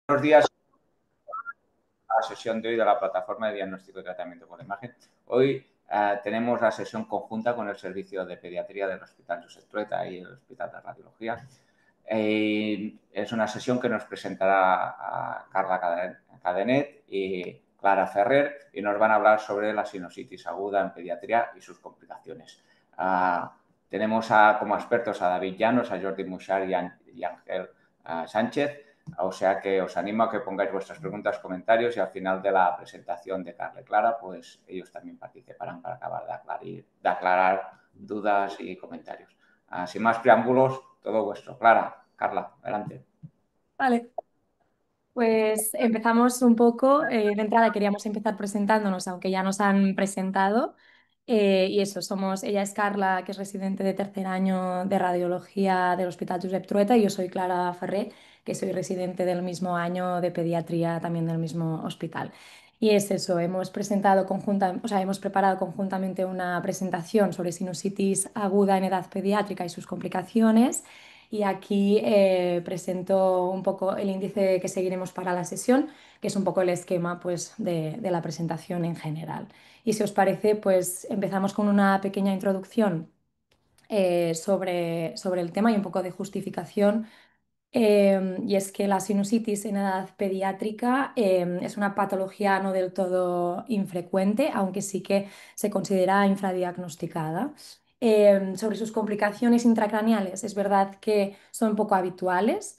Buenos días a la sesión de hoy de la plataforma de diagnóstico y tratamiento por imagen. Hoy tenemos la sesión conjunta con el servicio de pediatría del Hospital Josep Trueta y el Hospital de Radiología. Es una sesión que nos presentará a Carla Cadenet y Clara Ferrer y nos van a hablar sobre la sinusitis aguda en pediatría y sus complicaciones. Tenemos como expertos a David Llanos, a Jordi Muxar y Ángel Sánchez. O sea que os animo a que pongáis vuestras preguntas, comentarios y al final de la presentación de Carla y Clara, pues ellos también participarán para acabar de aclarar dudas y comentarios. Sin más preámbulos, todo vuestro. Clara, Carla, adelante. Vale, pues empezamos un poco. De entrada queríamos empezar presentándonos, aunque ya nos han presentado. Y eso, ella es Carla, que es residente de tercer año de radiología del Hospital Josep Trueta, y yo soy Clara Ferré, que soy residente del mismo año de pediatría también del mismo hospital. Y es eso, hemos preparado conjuntamente una presentación sobre sinusitis aguda en edad pediátrica y sus complicaciones. Y aquí presento un poco el índice que seguiremos para la sesión, que es un poco el esquema pues, de la presentación en general. Y si os parece, pues empezamos con una pequeña introducción sobre el tema y un poco de justificación. Y es que la sinusitis en edad pediátrica es una patología no del todo infrecuente, aunque sí que se considera infradiagnosticada. Sobre sus complicaciones intracraneales, es verdad que son poco habituales,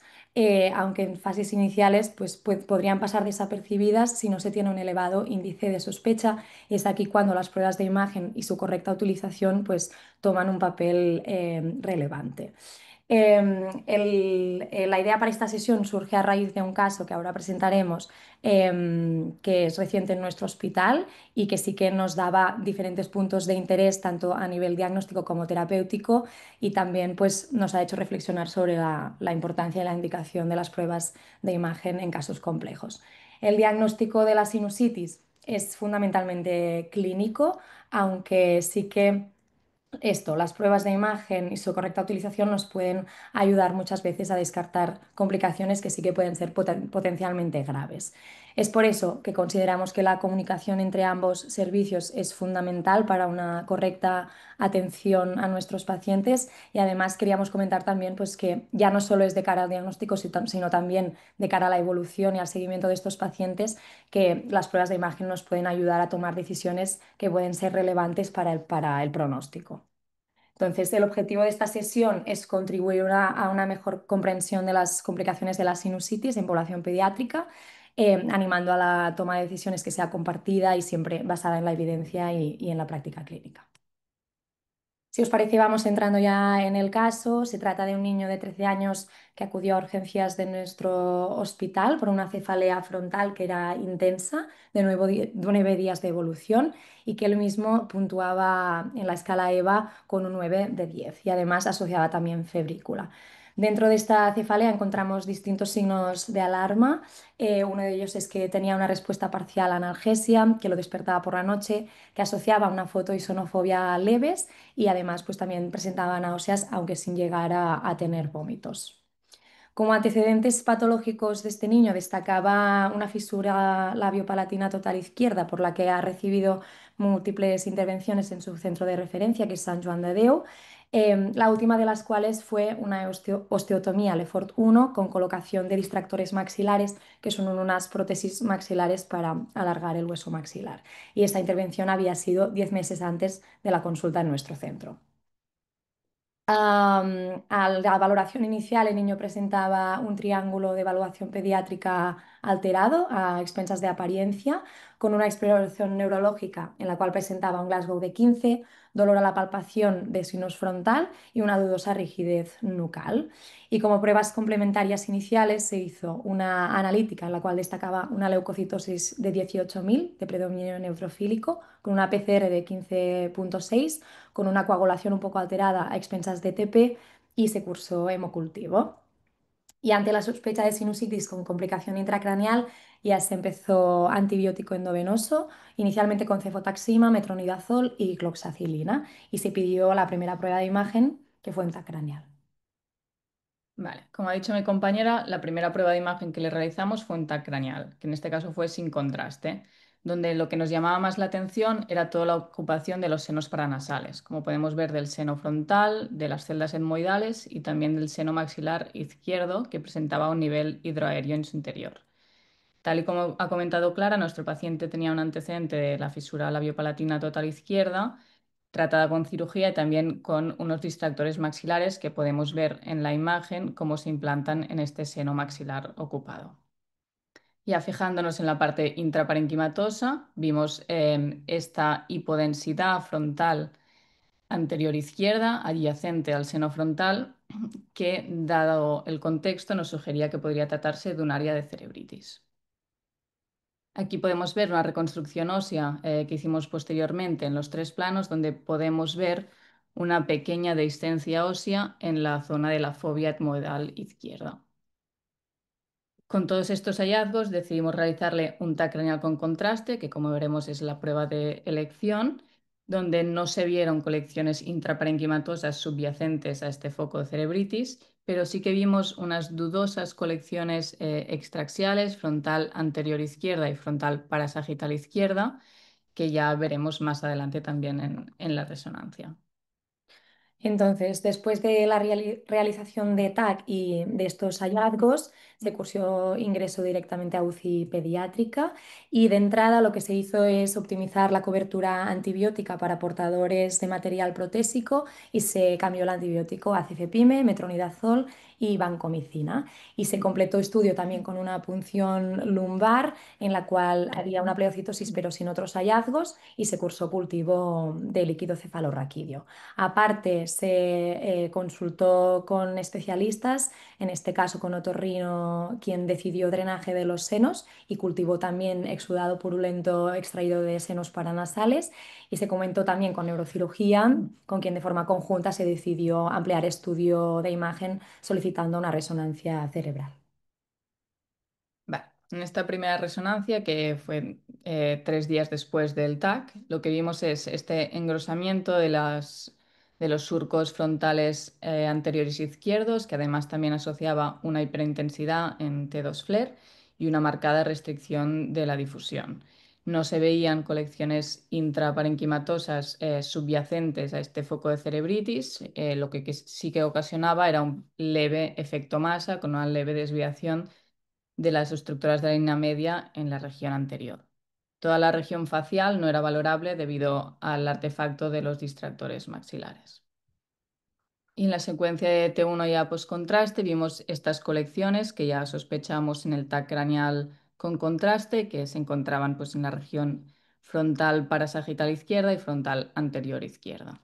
aunque en fases iniciales podrían pasar desapercibidas si no se tiene un elevado índice de sospecha. Y es aquí cuando las pruebas de imagen y su correcta utilización pues, toman un papel relevante. La idea para esta sesión surge a raíz de un caso que ahora presentaremos, que es reciente en nuestro hospital y que sí que nos daba diferentes puntos de interés, tanto a nivel diagnóstico como terapéutico, y también pues, nos ha hecho reflexionar sobre la importancia y la indicación de las pruebas de imagen en casos complejos. El diagnóstico de la sinusitis es fundamentalmente clínico, aunque sí que las pruebas de imagen y su correcta utilización nos pueden ayudar muchas veces a descartar complicaciones que sí que pueden ser potencialmente graves. Es por eso que consideramos que la comunicación entre ambos servicios es fundamental para una correcta atención a nuestros pacientes, y además queríamos comentar también pues, que ya no solo es de cara al diagnóstico, sino también de cara a la evolución y al seguimiento de estos pacientes, que las pruebas de imagen nos pueden ayudar a tomar decisiones que pueden ser relevantes para el pronóstico. Entonces, el objetivo de esta sesión es contribuir a una mejor comprensión de las complicaciones de la sinusitis en población pediátrica, animando a la toma de decisiones que sea compartida y siempre basada en la evidencia y en la práctica clínica. Si os parece, vamos entrando ya en el caso. Se trata de un niño de 13 años que acudió a urgencias de nuestro hospital por una cefalea frontal que era intensa, de 9 días de evolución, y que él mismo puntuaba en la escala EVA con un 9 de 10, y además asociaba también febrícula. Dentro de esta cefalea encontramos distintos signos de alarma. Uno de ellos es que tenía una respuesta parcial a analgesia, que lo despertaba por la noche, que asociaba una fotoisonofobia leves, y además pues también presentaba náuseas, aunque sin llegar a tener vómitos. Como antecedentes patológicos de este niño destacaba una fisura labiopalatina total izquierda, por la que ha recibido múltiples intervenciones en su centro de referencia, que es Sant Joan de Déu, la última de las cuales fue una osteotomía Lefort 1 con colocación de distractores maxilares, que son unas prótesis maxilares para alargar el hueso maxilar. Y esta intervención había sido 10 meses antes de la consulta en nuestro centro. A la valoración inicial, el niño presentaba un triángulo de evaluación pediátrica alterado a expensas de apariencia, con una exploración neurológica en la cual presentaba un Glasgow de 15, dolor a la palpación de sinus frontal y una dudosa rigidez nucal. Y como pruebas complementarias iniciales se hizo una analítica en la cual destacaba una leucocitosis de 18.000 de predominio neutrofílico, con una PCR de 15,6, con una coagulación un poco alterada a expensas de TP, y se cursó hemocultivo. Y ante la sospecha de sinusitis con complicación intracraneal, ya se empezó antibiótico endovenoso, inicialmente con cefotaxima, metronidazol y cloxacilina, y se pidió la primera prueba de imagen, que fue intracraneal. Vale, como ha dicho mi compañera, la primera prueba de imagen que le realizamos fue un TAC craneal, que en este caso fue sin contraste, donde lo que nos llamaba más la atención era toda la ocupación de los senos paranasales, como podemos ver del seno frontal, de las celdas etmoidales y también del seno maxilar izquierdo, que presentaba un nivel hidroaéreo en su interior. Tal y como ha comentado Clara, nuestro paciente tenía un antecedente de la fisura labiopalatina total izquierda, tratada con cirugía y también con unos distractores maxilares que podemos ver en la imagen cómo se implantan en este seno maxilar ocupado. Ya fijándonos en la parte intraparenquimatosa, vimos esta hipodensidad frontal anterior izquierda adyacente al seno frontal que, dado el contexto, nos sugería que podría tratarse de un área de cerebritis. Aquí podemos ver una reconstrucción ósea que hicimos posteriormente en los tres planos, donde podemos ver una pequeña dehiscencia ósea en la zona de la fobia etmoidal izquierda. Con todos estos hallazgos decidimos realizarle un TAC craneal con contraste, que como veremos es la prueba de elección, donde no se vieron colecciones intraparenquimatosas subyacentes a este foco de cerebritis, pero sí que vimos unas dudosas colecciones extraxiales, frontal anterior izquierda y frontal parasagital izquierda, que ya veremos más adelante también en la resonancia. Entonces, después de la realización de TAC y de estos hallazgos, se cursó ingreso directamente a UCI pediátrica y de entrada lo que se hizo es optimizar la cobertura antibiótica para portadores de material protésico y se cambió el antibiótico a cefepime, metronidazol y vancomicina. Y se completó estudio también con una punción lumbar en la cual había una pleocitosis pero sin otros hallazgos y se cursó cultivo de líquido cefalorraquídeo. Aparte, se consultó con especialistas, en este caso con otorrino, quien decidió drenaje de los senos y cultivó también exudado purulento extraído de senos paranasales. Y se comentó también con neurocirugía, con quien de forma conjunta se decidió ampliar estudio de imagen solicitando una resonancia cerebral. Vale. En esta primera resonancia, que fue 3 días después del TAC, lo que vimos es este engrosamiento de los surcos frontales anteriores izquierdos, que además también asociaba una hiperintensidad en T2 FLAIR y una marcada restricción de la difusión. No se veían colecciones intraparenquimatosas subyacentes a este foco de cerebritis, lo que sí que ocasionaba era un leve efecto masa con una leve desviación de las estructuras de la línea media en la región anterior. Toda la región facial no era valorable debido al artefacto de los distractores maxilares. Y en la secuencia de T1 ya post-contraste vimos estas colecciones que ya sospechamos en el TAC craneal con contraste, que se encontraban pues, en la región frontal parasagital izquierda y frontal anterior izquierda.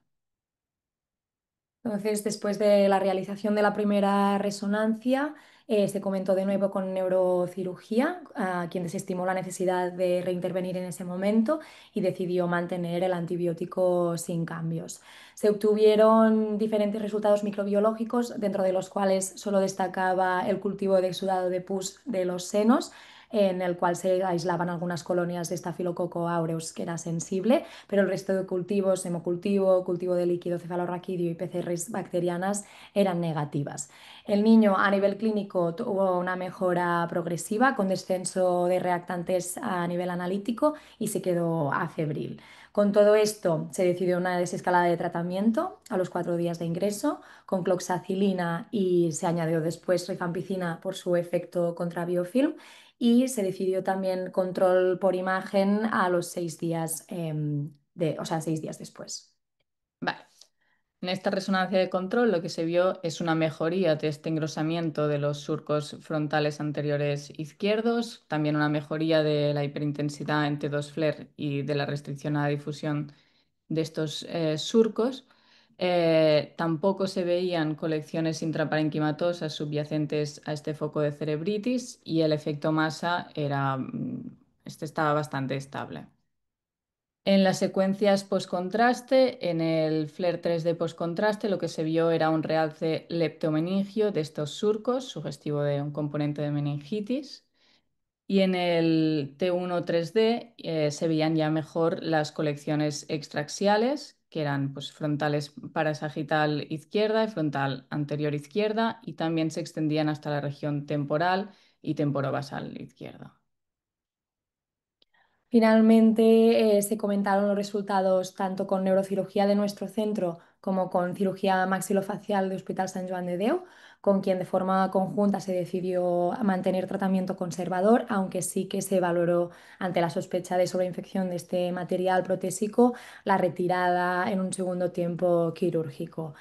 Entonces, después de la realización de la primera resonancia, se comentó de nuevo con neurocirugía, a quien desestimó la necesidad de reintervenir en ese momento y decidió mantener el antibiótico sin cambios. Se obtuvieron diferentes resultados microbiológicos, dentro de los cuales solo destacaba el cultivo de exudado de pus de los senos, en el cual se aislaban algunas colonias de Staphylococcus aureus, que era sensible, pero el resto de cultivos, hemocultivo, cultivo de líquido cefalorraquídeo y PCRs bacterianas eran negativas. El niño a nivel clínico tuvo una mejora progresiva con descenso de reactantes a nivel analítico y se quedó afebril. Con todo esto se decidió una desescalada de tratamiento a los 4 días de ingreso con cloxacilina y se añadió después rifampicina por su efecto contra biofilm y se decidió también control por imagen a los 6 días, o sea, 6 días después. Vale. En esta resonancia de control lo que se vio es una mejoría de este engrosamiento de los surcos frontales anteriores izquierdos, también una mejoría de la hiperintensidad en T2 FLAIR y de la restricción a la difusión de estos surcos. Tampoco se veían colecciones intraparenquimatosas subyacentes a este foco de cerebritis y el efecto masa este estaba bastante estable. En las secuencias postcontraste, en el FLAIR 3D postcontraste, lo que se vio era un realce leptomeningio de estos surcos, sugestivo de un componente de meningitis. Y en el T1 3D se veían ya mejor las colecciones extraxiales, que eran pues, frontales parasagital izquierda y frontal anterior izquierda, y también se extendían hasta la región temporal y temporobasal izquierda. Finalmente, se comentaron los resultados tanto con neurocirugía de nuestro centro como con cirugía maxilofacial de Hospital Sant Joan de Déu, con quien de forma conjunta se decidió mantener tratamiento conservador, aunque sí que se valoró ante la sospecha de sobreinfección de este material protésico la retirada en un segundo tiempo quirúrgico.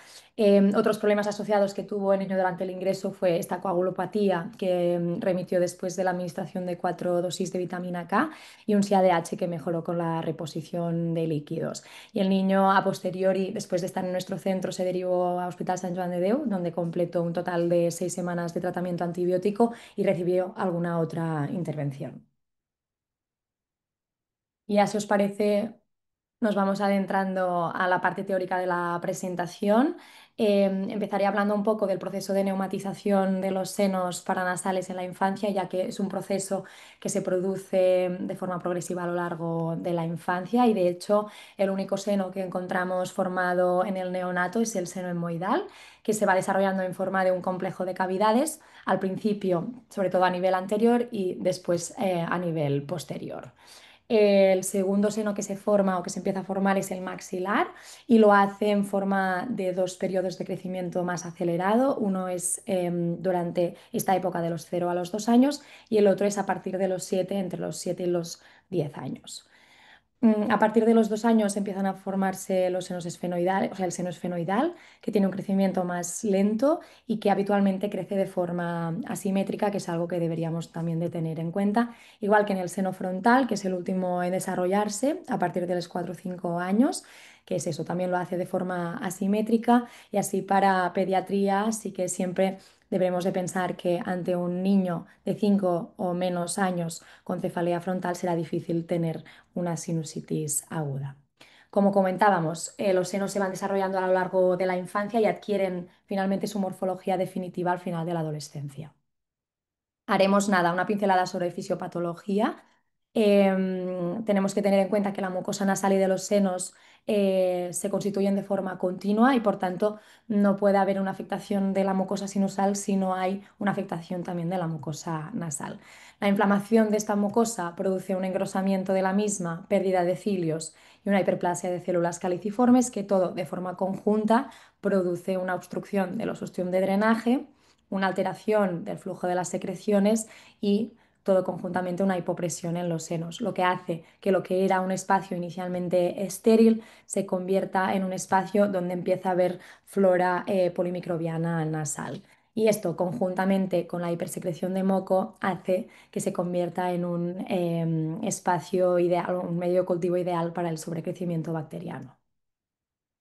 Otros problemas asociados que tuvo el niño durante el ingreso fue esta coagulopatía que remitió después de la administración de 4 dosis de vitamina K y un SIADH que mejoró con la reposición de líquidos. Y el niño a posteriori, después de estar en nuestro centro, se derivó a Hospital Sant Joan de Déu, donde completó un total de 6 semanas de tratamiento antibiótico y recibió alguna otra intervención. Y ya si os parece, nos vamos adentrando a la parte teórica de la presentación. Empezaré hablando un poco del proceso de neumatización de los senos paranasales en la infancia, ya que es un proceso que se produce de forma progresiva a lo largo de la infancia y de hecho el único seno que encontramos formado en el neonato es el seno etmoidal, que se va desarrollando en forma de un complejo de cavidades, al principio sobre todo a nivel anterior y después a nivel posterior. El segundo seno que se forma o que se empieza a formar es el maxilar y lo hace en forma de 2 periodos de crecimiento más acelerado. Uno es durante esta época de los 0 a los 2 años y el otro es a partir de los 7, entre los 7 y los 10 años. A partir de los 2 años empiezan a formarse los senos esfenoidales, o sea, el seno esfenoidal, que tiene un crecimiento más lento y que habitualmente crece de forma asimétrica, que es algo que deberíamos también de tener en cuenta. Igual que en el seno frontal, que es el último en desarrollarse a partir de los 4 o 5 años, que es eso, también lo hace de forma asimétrica. Y así para pediatría sí que siempre debemos de pensar que ante un niño de 5 o menos años con cefalea frontal será difícil tener una sinusitis aguda. Como comentábamos, los senos se van desarrollando a lo largo de la infancia y adquieren finalmente su morfología definitiva al final de la adolescencia. Haremos nada, una pincelada sobre fisiopatología. Tenemos que tener en cuenta que la mucosa nasal y de los senos se constituyen de forma continua y por tanto no puede haber una afectación de la mucosa sinusal si no hay una afectación también de la mucosa nasal. La inflamación de esta mucosa produce un engrosamiento de la misma, pérdida de cilios y una hiperplasia de células caliciformes que todo de forma conjunta produce una obstrucción de los ostium de drenaje, una alteración del flujo de las secreciones y todo conjuntamente una hipopresión en los senos, lo que hace que lo que era un espacio inicialmente estéril se convierta en un espacio donde empieza a haber flora polimicrobiana nasal. Y esto, conjuntamente con la hipersecreción de moco, hace que se convierta en un espacio ideal, un medio de cultivo ideal para el sobrecrecimiento bacteriano.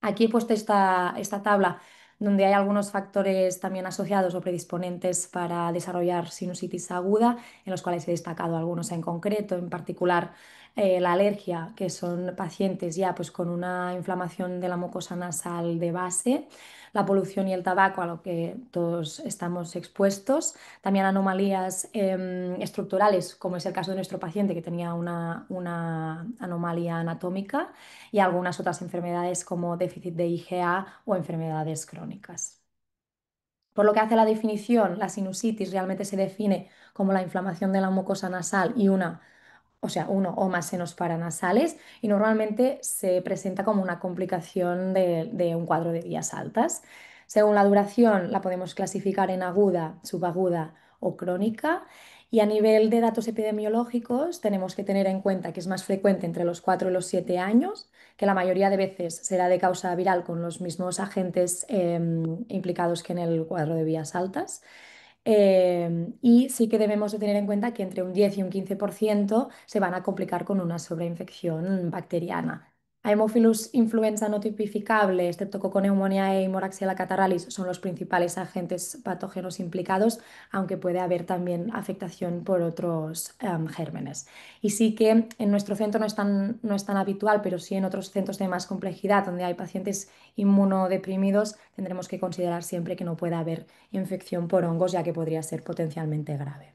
Aquí he puesto esta tabla donde hay algunos factores también asociados o predisponentes para desarrollar sinusitis aguda, en los cuales he destacado algunos en concreto, en particular la alergia, que son pacientes ya pues, con una inflamación de la mucosa nasal de base, la polución y el tabaco a lo que todos estamos expuestos, también anomalías estructurales, como es el caso de nuestro paciente que tenía una anomalía anatómica y algunas otras enfermedades como déficit de IgA o enfermedades crónicas. Por lo que hace a la definición, la sinusitis realmente se define como la inflamación de la mucosa nasal y o sea, uno o más senos paranasales y normalmente se presenta como una complicación de un cuadro de vías altas. Según la duración, la podemos clasificar en aguda, subaguda o crónica. Y a nivel de datos epidemiológicos, tenemos que tener en cuenta que es más frecuente entre los 4 y los 7 años, que la mayoría de veces será de causa viral con los mismos agentes implicados que en el cuadro de vías altas. Y sí que debemos de tener en cuenta que entre un 10 y un 15% se van a complicar con una sobreinfección bacteriana. Haemophilus influenza no tipificable, Streptococcus e Moraxella catarrhalis son los principales agentes patógenos implicados, aunque puede haber también afectación por otros gérmenes. Y sí que en nuestro centro no es tan habitual, pero sí en otros centros de más complejidad, donde hay pacientes inmunodeprimidos, tendremos que considerar siempre que no pueda haber infección por hongos, ya que podría ser potencialmente grave.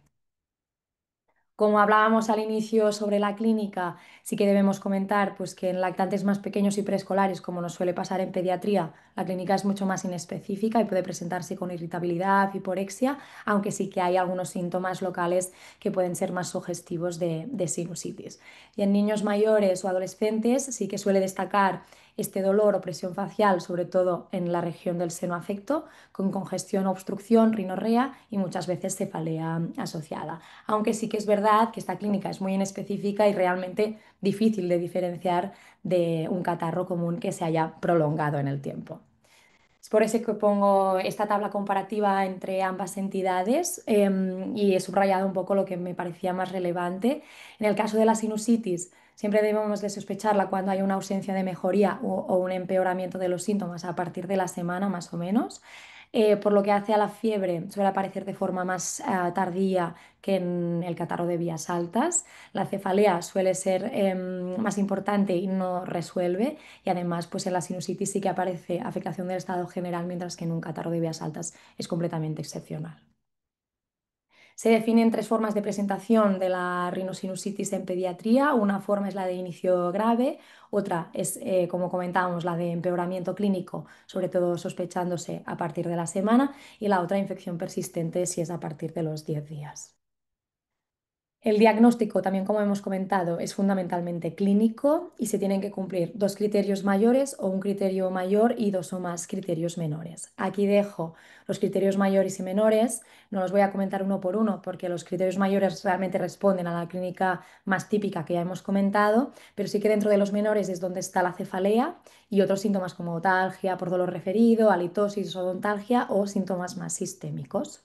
Como hablábamos al inicio sobre la clínica, sí que debemos comentar pues, que en lactantes más pequeños y preescolares, como nos suele pasar en pediatría, la clínica es mucho más inespecífica y puede presentarse con irritabilidad, hiporexia, aunque sí que hay algunos síntomas locales que pueden ser más sugestivos de sinusitis. Y en niños mayores o adolescentes sí que suele destacar este dolor o presión facial, sobre todo en la región del seno afecto, con congestión o obstrucción, rinorrea y muchas veces cefalea asociada. Aunque sí que es verdad que esta clínica es muy inespecífica y realmente difícil de diferenciar de un catarro común que se haya prolongado en el tiempo. Es por eso que pongo esta tabla comparativa entre ambas entidades y he subrayado un poco lo que me parecía más relevante. En el caso de la sinusitis, siempre debemos de sospecharla cuando hay una ausencia de mejoría o un empeoramiento de los síntomas a partir de la semana más o menos. Por lo que hace a la fiebre, suele aparecer de forma más tardía que en el catarro de vías altas. La cefalea suele ser más importante y no resuelve. Y además, pues en la sinusitis sí que aparece afectación del estado general, mientras que en un catarro de vías altas es completamente excepcional. Se definen tres formas de presentación de la rinosinusitis en pediatría. Una forma es la de inicio grave, otra es, como comentábamos, la de empeoramiento clínico, sobre todo sospechándose a partir de la semana, y la otra infección persistente si es a partir de los 10 días. El diagnóstico, también como hemos comentado, es fundamentalmente clínico y se tienen que cumplir dos criterios mayores o un criterio mayor y dos o más criterios menores. Aquí dejo los criterios mayores y menores, no los voy a comentar uno por uno porque los criterios mayores realmente responden a la clínica más típica que ya hemos comentado, pero sí que dentro de los menores es donde está la cefalea y otros síntomas como otalgia por dolor referido, halitosis, odontalgia o síntomas más sistémicos.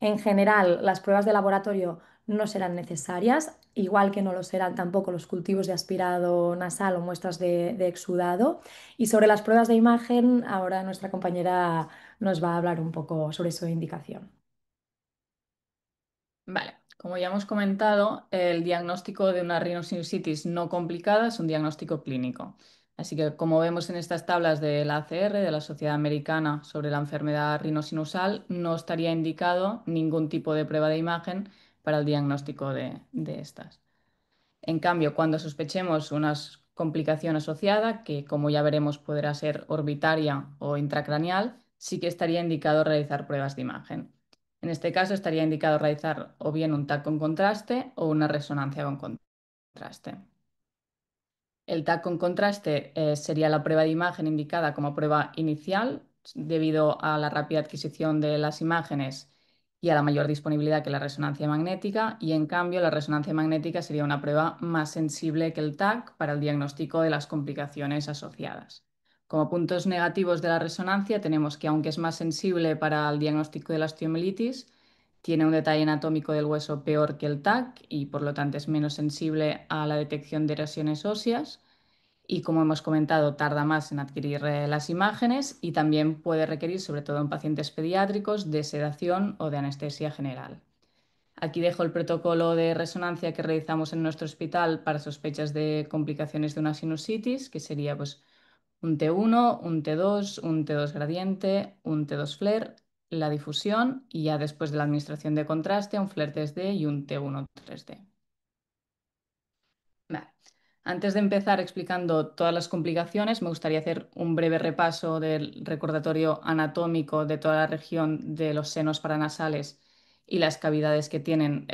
En general, las pruebas de laboratorio no serán necesarias, igual que no lo serán tampoco los cultivos de aspirado nasal o muestras de exudado. Y sobre las pruebas de imagen, ahora nuestra compañera nos va a hablar un poco sobre su indicación. Vale, como ya hemos comentado, el diagnóstico de una rhinosinusitis no complicada es un diagnóstico clínico. Así que, como vemos en estas tablas de la ACR, de la Sociedad Americana sobre la enfermedad rinosinusal, no estaría indicado ningún tipo de prueba de imagen para el diagnóstico de estas. En cambio, cuando sospechemos una complicación asociada, que como ya veremos podrá ser orbitaria o intracraneal, sí que estaría indicado realizar pruebas de imagen. En este caso estaría indicado realizar o bien un TAC con contraste o una resonancia con contraste. El TAC con contraste sería la prueba de imagen indicada como prueba inicial debido a la rápida adquisición de las imágenes y a la mayor disponibilidad que la resonancia magnética, y en cambio la resonancia magnética sería una prueba más sensible que el TAC para el diagnóstico de las complicaciones asociadas. Como puntos negativos de la resonancia tenemos que, aunque es más sensible para el diagnóstico de la osteomielitis, tiene un detalle anatómico del hueso peor que el TAC y por lo tanto es menos sensible a la detección de erosiones óseas, y, como hemos comentado, tarda más en adquirir las imágenes y también puede requerir, sobre todo en pacientes pediátricos, de sedación o de anestesia general. Aquí dejo el protocolo de resonancia que realizamos en nuestro hospital para sospechas de complicaciones de una sinusitis, que sería pues, un T1, un T2, un T2 gradiente, un T2 flare, la difusión y ya después de la administración de contraste, un flare 3D y un T1 3D. Vale. Antes de empezar explicando todas las complicaciones, me gustaría hacer un breve repaso del recordatorio anatómico de toda la región de los senos paranasales y las cavidades que tienen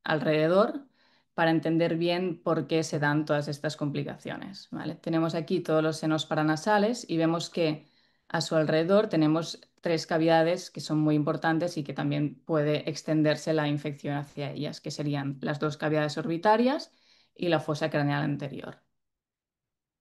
alrededor para entender bien por qué se dan todas estas complicaciones. ¿Vale? Tenemos aquí todos los senos paranasales y vemos que a su alrededor tenemos tres cavidades que son muy importantes y que también puede extenderse la infección hacia ellas, que serían las dos cavidades orbitarias y la fosa craneal anterior.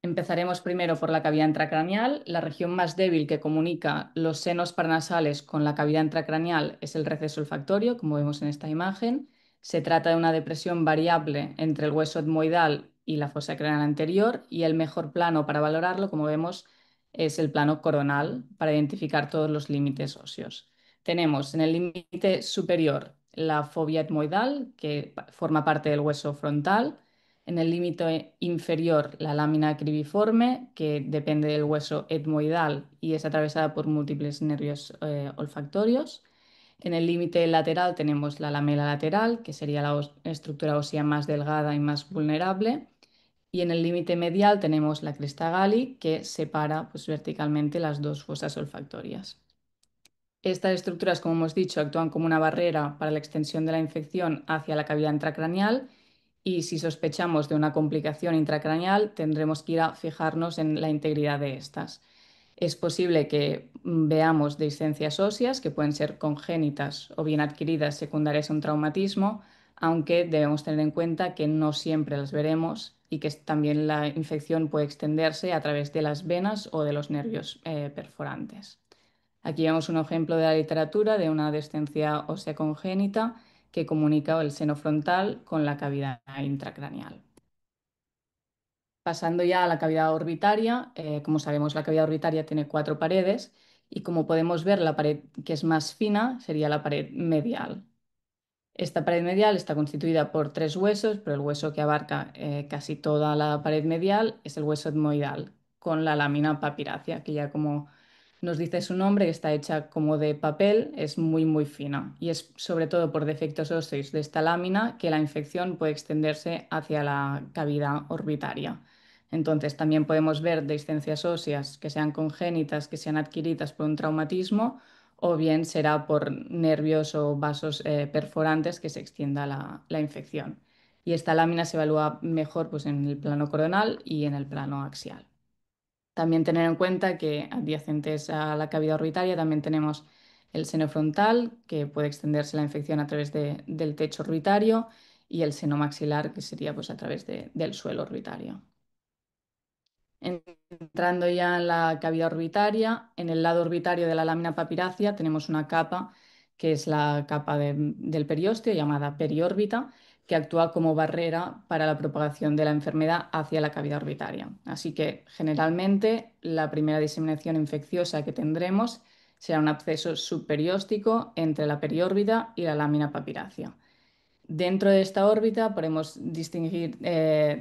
Empezaremos primero por la cavidad intracraneal. La región más débil que comunica los senos paranasales con la cavidad intracraneal es el receso olfactorio, como vemos en esta imagen. Se trata de una depresión variable entre el hueso etmoidal y la fosa craneal anterior, y el mejor plano para valorarlo, como vemos, es el plano coronal para identificar todos los límites óseos. Tenemos en el límite superior la fobia etmoidal, que forma parte del hueso frontal. En el límite inferior, la lámina cribiforme, que depende del hueso etmoidal y es atravesada por múltiples nervios olfactorios. En el límite lateral tenemos la lamela lateral, que sería la estructura ósea más delgada y más vulnerable. Y en el límite medial tenemos la cresta Galli, que separa pues, verticalmente las dos fosas olfactorias. Estas estructuras, como hemos dicho, actúan como una barrera para la extensión de la infección hacia la cavidad intracraneal y si sospechamos de una complicación intracraneal tendremos que ir a fijarnos en la integridad de estas. Es posible que veamos dehiscencias óseas que pueden ser congénitas o bien adquiridas secundarias a un traumatismo, aunque debemos tener en cuenta que no siempre las veremos y que también la infección puede extenderse a través de las venas o de los nervios perforantes. Aquí vemos un ejemplo de la literatura de una descencia ósea congénita que comunica el seno frontal con la cavidad intracraneal. Pasando ya a la cavidad orbitaria, como sabemos la cavidad orbitaria tiene 4 paredes y como podemos ver la pared que es más fina sería la pared medial. Esta pared medial está constituida por 3 huesos, pero el hueso que abarca casi toda la pared medial es el hueso etmoidal, con la lámina papirácea, que ya como nos dice su nombre, que está hecha como de papel, es muy fina. Y es sobre todo por defectos óseos de esta lámina que la infección puede extenderse hacia la cavidad orbitaria. Entonces también podemos ver dehiscencias óseas que sean congénitas, que sean adquiridas por un traumatismo o bien será por nervios o vasos perforantes que se extienda la infección. Y esta lámina se evalúa mejor pues, en el plano coronal y en el plano axial. También tener en cuenta que adyacentes a la cavidad orbitaria también tenemos el seno frontal, que puede extenderse la infección a través del techo orbitario, y el seno maxilar, que sería pues, a través del suelo orbitario. Entrando ya en la cavidad orbitaria, en el lado orbitario de la lámina papirácea tenemos una capa que es la capa del periósteo llamada periórbita, que actúa como barrera para la propagación de la enfermedad hacia la cavidad orbitaria. Así que generalmente la primera diseminación infecciosa que tendremos será un absceso subperióstico entre la periórbita y la lámina papirácea. Dentro de esta órbita podemos distinguir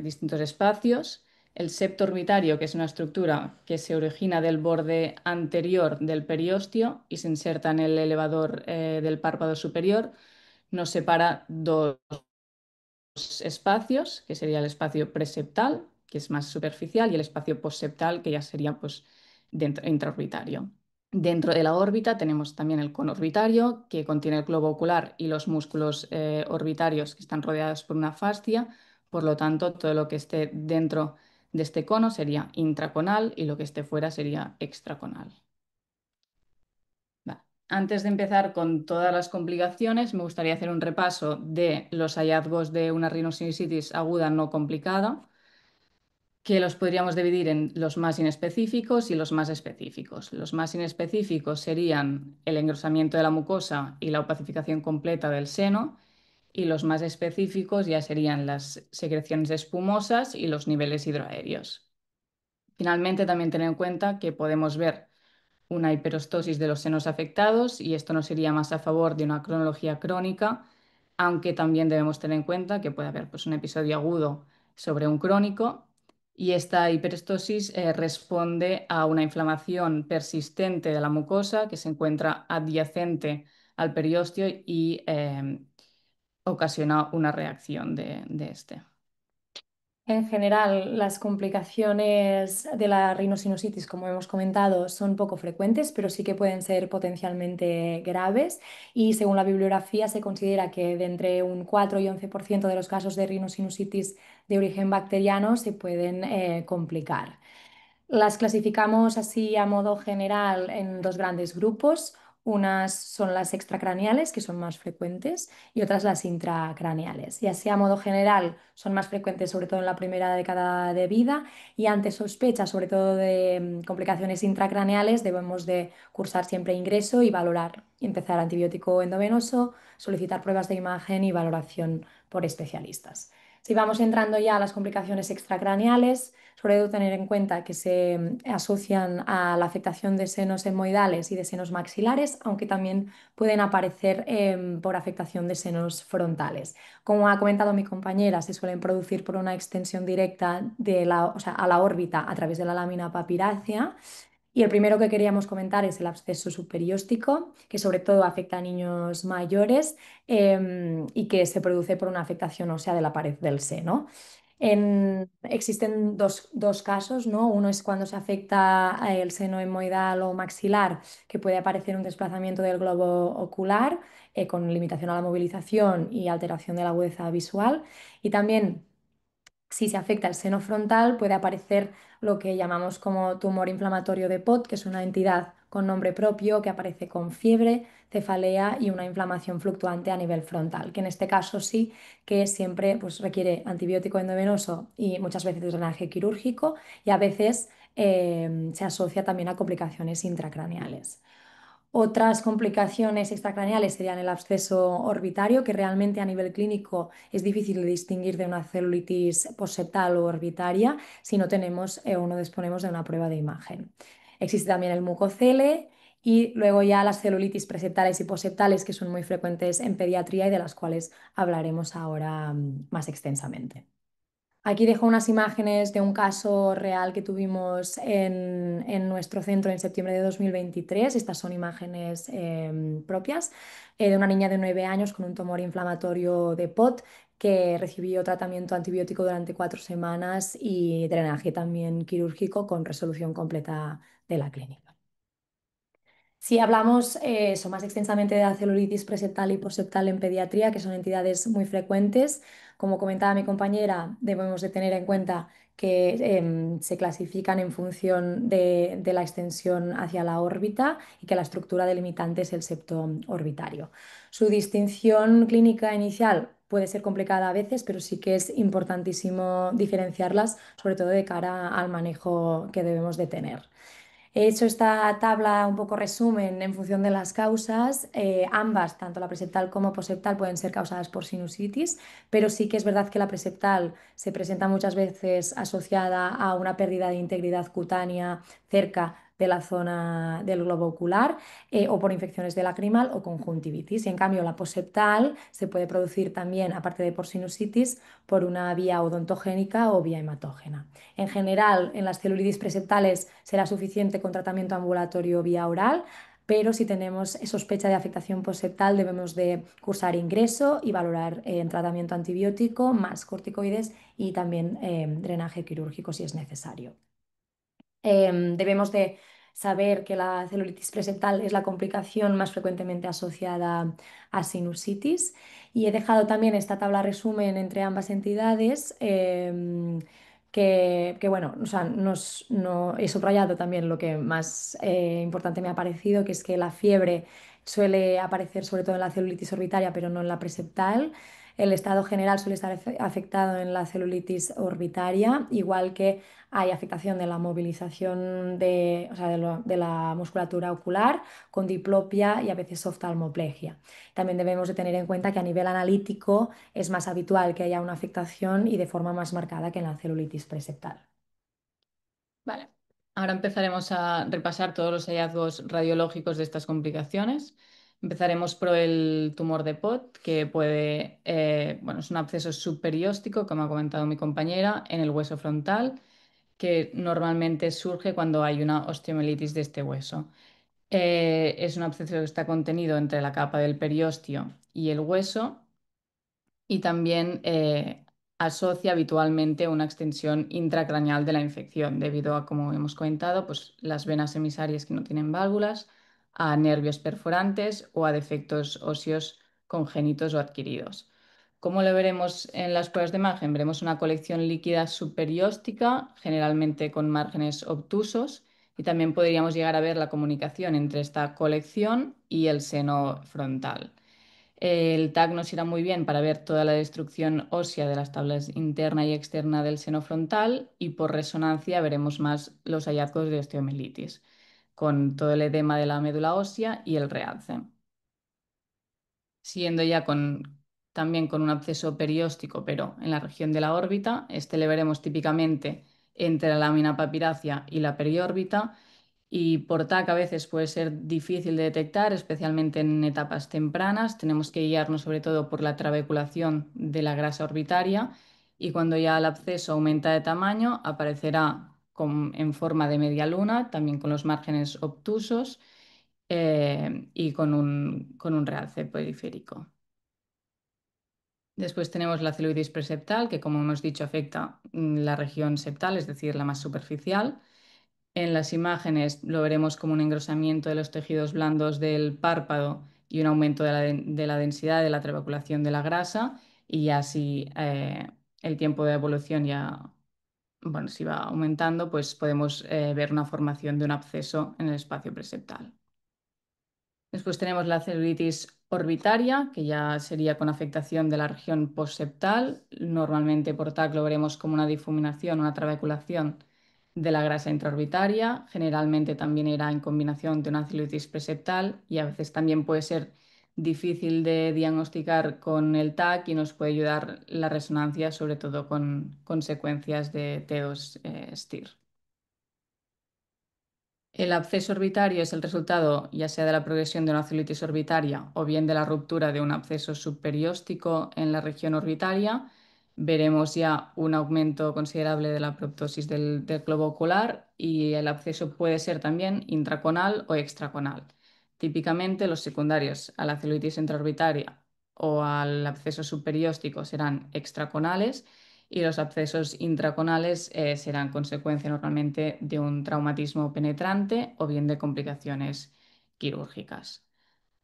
distintos espacios. El septo orbitario, que es una estructura que se origina del borde anterior del periósteo y se inserta en el elevador del párpado superior, nos separa dos espacios, que sería el espacio preseptal, que es más superficial, y el espacio postseptal, que ya sería pues, intraorbitario. Dentro de la órbita tenemos también el cono orbitario, que contiene el globo ocular y los músculos orbitarios que están rodeados por una fascia. Por lo tanto, todo lo que esté dentro de este cono sería intraconal y lo que esté fuera sería extraconal. Antes de empezar con todas las complicaciones, me gustaría hacer un repaso de los hallazgos de una rhinosinusitis aguda no complicada, que los podríamos dividir en los más inespecíficos y los más específicos. Los más inespecíficos serían el engrosamiento de la mucosa y la opacificación completa del seno, y los más específicos ya serían las secreciones espumosas y los niveles hidroaéreos. Finalmente, también tener en cuenta que podemos ver una hiperostosis de los senos afectados y esto nos iría más a favor de una cronología crónica, aunque también debemos tener en cuenta que puede haber pues, un episodio agudo sobre un crónico y esta hiperostosis responde a una inflamación persistente de la mucosa que se encuentra adyacente al periósteo y ocasiona una reacción de este. En general, las complicaciones de la rhinosinusitis, como hemos comentado, son poco frecuentes, pero sí que pueden ser potencialmente graves y según la bibliografía se considera que de entre un 4 y 11% de los casos de rhinosinusitis de origen bacteriano se pueden complicar. Las clasificamos así a modo general en dos grandes grupos. Unas son las extracraneales, que son más frecuentes, y otras las intracraneales. Y así a modo general son más frecuentes sobre todo en la primera década de vida y ante sospecha sobre todo de complicaciones intracraneales debemos de cursar siempre ingreso y valorar, empezar antibiótico endovenoso, solicitar pruebas de imagen y valoración por especialistas. Si vamos entrando ya a las complicaciones extracraneales, sobre todo tener en cuenta que se asocian a la afectación de senos etmoidales y de senos maxilares, aunque también pueden aparecer por afectación de senos frontales. Como ha comentado mi compañera, se suelen producir por una extensión directa de a la órbita a través de la lámina papirácea Y el primero que queríamos comentar es el absceso superióstico, que sobre todo afecta a niños mayores y que se produce por una afectación ósea de la pared del seno. Existen dos casos, ¿no? Uno es cuando se afecta el seno etmoidal o maxilar, que puede aparecer un desplazamiento del globo ocular con limitación a la movilización y alteración de la agudeza visual. Y también, si se afecta el seno frontal, puede aparecer lo que llamamos como tumor inflamatorio de Pott, que es una entidad con nombre propio que aparece con fiebre, cefalea y una inflamación fluctuante a nivel frontal, que en este caso sí que siempre pues, requiere antibiótico endovenoso y muchas veces drenaje quirúrgico y a veces se asocia también a complicaciones intracraneales. Otras complicaciones extracraneales serían el absceso orbitario, que realmente a nivel clínico es difícil de distinguir de una celulitis postseptal o orbitaria si no tenemos o no disponemos de una prueba de imagen. Existe también el mucocele y luego ya las celulitis preseptales y postseptales, que son muy frecuentes en pediatría y de las cuales hablaremos ahora más extensamente. Aquí dejo unas imágenes de un caso real que tuvimos en nuestro centro en septiembre de 2023. Estas son imágenes propias de una niña de 9 años con un tumor inflamatorio de Pott que recibió tratamiento antibiótico durante 4 semanas y drenaje también quirúrgico con resolución completa de la clínica. Si hablamos más extensamente de la celulitis preseptal y postseptal en pediatría, que son entidades muy frecuentes, como comentaba mi compañera, debemos de tener en cuenta que se clasifican en función de la extensión hacia la órbita y que la estructura delimitante es el septo orbitario. Su distinción clínica inicial puede ser complicada a veces, pero sí que es importantísimo diferenciarlas, sobre todo de cara al manejo que debemos de tener. He hecho esta tabla un poco resumen en función de las causas. Ambas, tanto la preseptal como postseptal, pueden ser causadas por sinusitis, pero sí que es verdad que la preseptal se presenta muchas veces asociada a una pérdida de integridad cutánea cerca de la zona del globo ocular o por infecciones de lacrimal o conjuntivitis. Y en cambio, la postseptal se puede producir también, aparte de por sinusitis, por una vía odontogénica o vía hematógena. En general, en las celulitis preseptales será suficiente con tratamiento ambulatorio vía oral, pero si tenemos sospecha de afectación postseptal debemos de cursar ingreso y valorar tratamiento antibiótico más corticoides y también drenaje quirúrgico si es necesario. Debemos de saber que la celulitis preseptal es la complicación más frecuentemente asociada a sinusitis y he dejado también esta tabla resumen entre ambas entidades bueno, o sea, no, he subrayado también lo que más importante me ha parecido, que es que la fiebre suele aparecer sobre todo en la celulitis orbitaria, pero no en la preseptal. El estado general suele estar afectado en la celulitis orbitaria, igual que hay afectación de la movilización o sea, de la musculatura ocular con diplopia y a veces oftalmoplegia. También debemos de tener en cuenta que a nivel analítico es más habitual que haya una afectación y de forma más marcada que en la celulitis preseptal. Vale, ahora empezaremos a repasar todos los hallazgos radiológicos de estas complicaciones. Empezaremos por el tumor de Pott, que bueno, es un absceso subperióstico, como ha comentado mi compañera, en el hueso frontal, que normalmente surge cuando hay una osteomielitis de este hueso. Es un absceso que está contenido entre la capa del periósteo y el hueso y también asocia habitualmente una extensión intracraneal de la infección, debido a, como hemos comentado, pues, las venas emisarias que no tienen válvulas, a nervios perforantes o a defectos óseos congénitos o adquiridos. ¿Cómo lo veremos en las pruebas de imagen? Veremos una colección líquida superióstica, generalmente con márgenes obtusos, y también podríamos llegar a ver la comunicación entre esta colección y el seno frontal. El TAC nos irá muy bien para ver toda la destrucción ósea de las tablas interna y externa del seno frontal y por resonancia veremos más los hallazgos de osteomielitis, con todo el edema de la médula ósea y el realce. Siguiendo ya también con un absceso perióstico, pero en la región de la órbita, este le veremos típicamente entre la lámina papirácea y la periórbita y por TAC a veces puede ser difícil de detectar, especialmente en etapas tempranas. Tenemos que guiarnos sobre todo por la trabeculación de la grasa orbitaria y cuando ya el absceso aumenta de tamaño aparecerá en forma de media luna, también con los márgenes obtusos y con un realce periférico. Después tenemos la celulitis preseptal, que como hemos dicho afecta la región septal, es decir, la más superficial. En las imágenes lo veremos como un engrosamiento de los tejidos blandos del párpado y un aumento de la densidad de la trabeculación de la grasa, y ya si el tiempo de evolución ya, bueno, si va aumentando, pues podemos ver una formación de un absceso en el espacio preseptal. Después tenemos la celulitis orbitaria, que ya sería con afectación de la región postseptal. Normalmente por TAC lo veremos como una difuminación, una trabeculación de la grasa intraorbitaria. Generalmente también irá en combinación de una celulitis preseptal y a veces también puede ser difícil de diagnosticar con el TAC y nos puede ayudar la resonancia, sobre todo con consecuencias de TEOS STIR. El absceso orbitario es el resultado ya sea de la progresión de una celulitis orbitaria o bien de la ruptura de un absceso subperióstico en la región orbitaria. Veremos ya un aumento considerable de la proptosis del globo ocular, y el absceso puede ser también intraconal o extraconal. Típicamente los secundarios a la celulitis intraorbitaria o al absceso subperióstico serán extraconales, y los abscesos intraconales serán consecuencia normalmente de un traumatismo penetrante o bien de complicaciones quirúrgicas.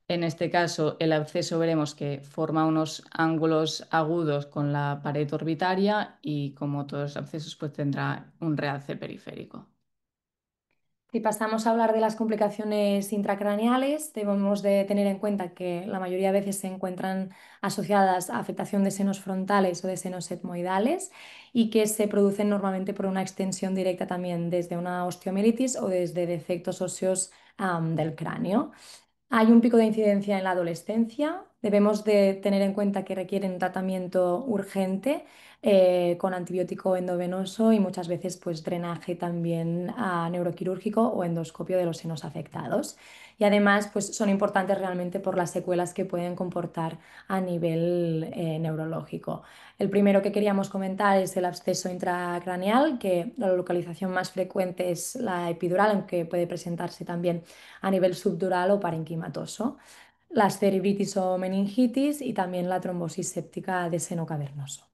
En este caso, el absceso veremos que forma unos ángulos agudos con la pared orbitaria y, como todos los abscesos, pues tendrá un realce periférico. Si pasamos a hablar de las complicaciones intracraneales, debemos de tener en cuenta que la mayoría de veces se encuentran asociadas a afectación de senos frontales o de senos etmoidales, y que se producen normalmente por una extensión directa también desde una osteomielitis o desde defectos óseos del cráneo. Hay un pico de incidencia en la adolescencia. Debemos de tener en cuenta que requieren tratamiento urgente con antibiótico endovenoso y muchas veces pues drenaje también neuroquirúrgico o endoscopio de los senos afectados. Y además pues son importantes realmente por las secuelas que pueden comportar a nivel neurológico. El primero que queríamos comentar es el absceso intracraneal, que la localización más frecuente es la epidural, aunque puede presentarse también a nivel subdural o parenquimatoso, las cerebritis o meningitis y también la trombosis séptica de seno cavernoso.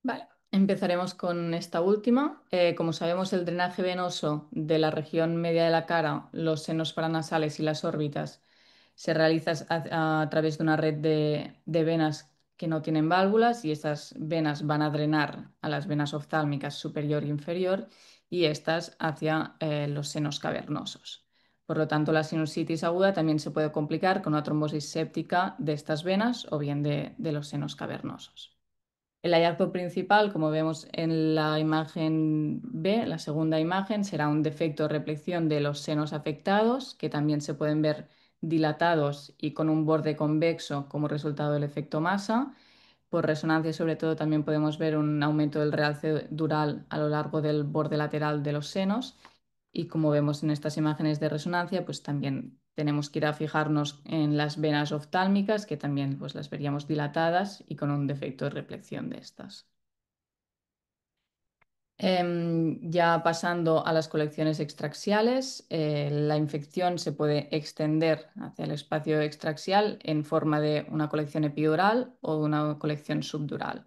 Vale, empezaremos con esta última. Como sabemos, el drenaje venoso de la región media de la cara, los senos paranasales y las órbitas se realiza a través de una red de venas que no tienen válvulas, y estas venas van a drenar a las venas oftálmicas superior e inferior y estas hacia los senos cavernosos. Por lo tanto, la sinusitis aguda también se puede complicar con una trombosis séptica de estas venas o bien de los senos cavernosos. El hallazgo principal, como vemos en la imagen B, la segunda imagen, será un defecto de reflexión de los senos afectados, que también se pueden ver dilatados y con un borde convexo como resultado del efecto masa. Por resonancia, sobre todo, también podemos ver un aumento del realce dural a lo largo del borde lateral de los senos. Y como vemos en estas imágenes de resonancia, pues también tenemos que ir a fijarnos en las venas oftálmicas, que también pues, las veríamos dilatadas y con un defecto de reflexión de estas. Ya pasando a las colecciones extraxiales, la infección se puede extender hacia el espacio extraxial en forma de una colección epidural o una colección subdural.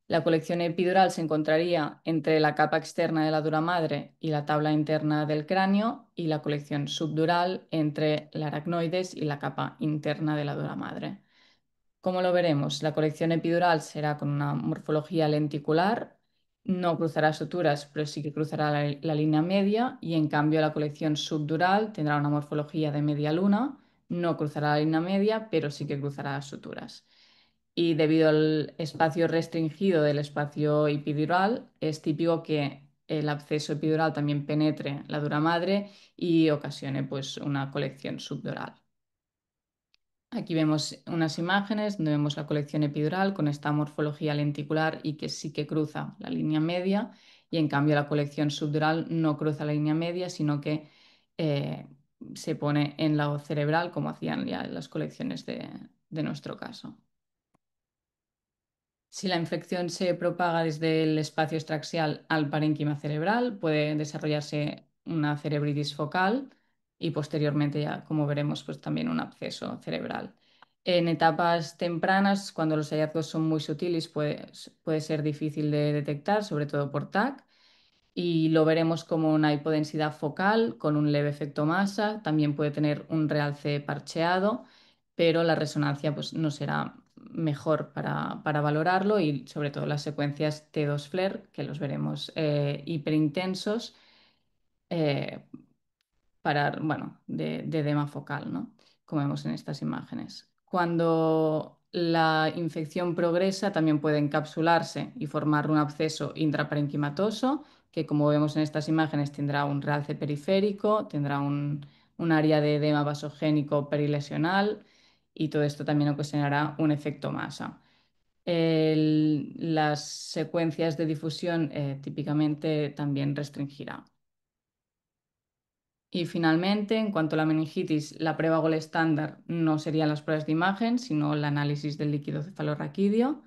La colección epidural se encontraría entre la capa externa de la dura madre y la tabla interna del cráneo, y la colección subdural entre la aracnoides y la capa interna de la dura madre. ¿Cómo lo veremos? La colección epidural será con una morfología lenticular, no cruzará suturas, pero sí que cruzará la línea media, y en cambio la colección subdural tendrá una morfología de media luna, no cruzará la línea media, pero sí que cruzará suturas. Y debido al espacio restringido del espacio epidural, es típico que el absceso epidural también penetre la dura madre y ocasione pues, una colección subdural. Aquí vemos unas imágenes donde vemos la colección epidural con esta morfología lenticular y que sí que cruza la línea media, y en cambio la colección subdural no cruza la línea media, sino que se pone en lado cerebral, como hacían ya en las colecciones de nuestro caso. Si la infección se propaga desde el espacio extraxial al parénquima cerebral, puede desarrollarse una cerebritis focal y posteriormente ya, como veremos, pues también un absceso cerebral. En etapas tempranas, cuando los hallazgos son muy sutiles, puede ser difícil de detectar, sobre todo por TAC, y lo veremos como una hipodensidad focal con un leve efecto masa. También puede tener un realce parcheado, pero la resonancia pues, no será mejor para valorarlo, y sobre todo las secuencias T2 FLAIR, que los veremos hiperintensos, eh, bueno, de edema focal, ¿no? Como vemos en estas imágenes. Cuando la infección progresa, también puede encapsularse y formar un absceso intraparenquimatoso, que como vemos en estas imágenes tendrá un realce periférico, tendrá un área de edema vasogénico perilesional, y todo esto también ocasionará un efecto masa. Las secuencias de difusión típicamente también restringirá. Y finalmente, en cuanto a la meningitis, la prueba gol estándar no serían las pruebas de imagen, sino el análisis del líquido cefalorraquídeo,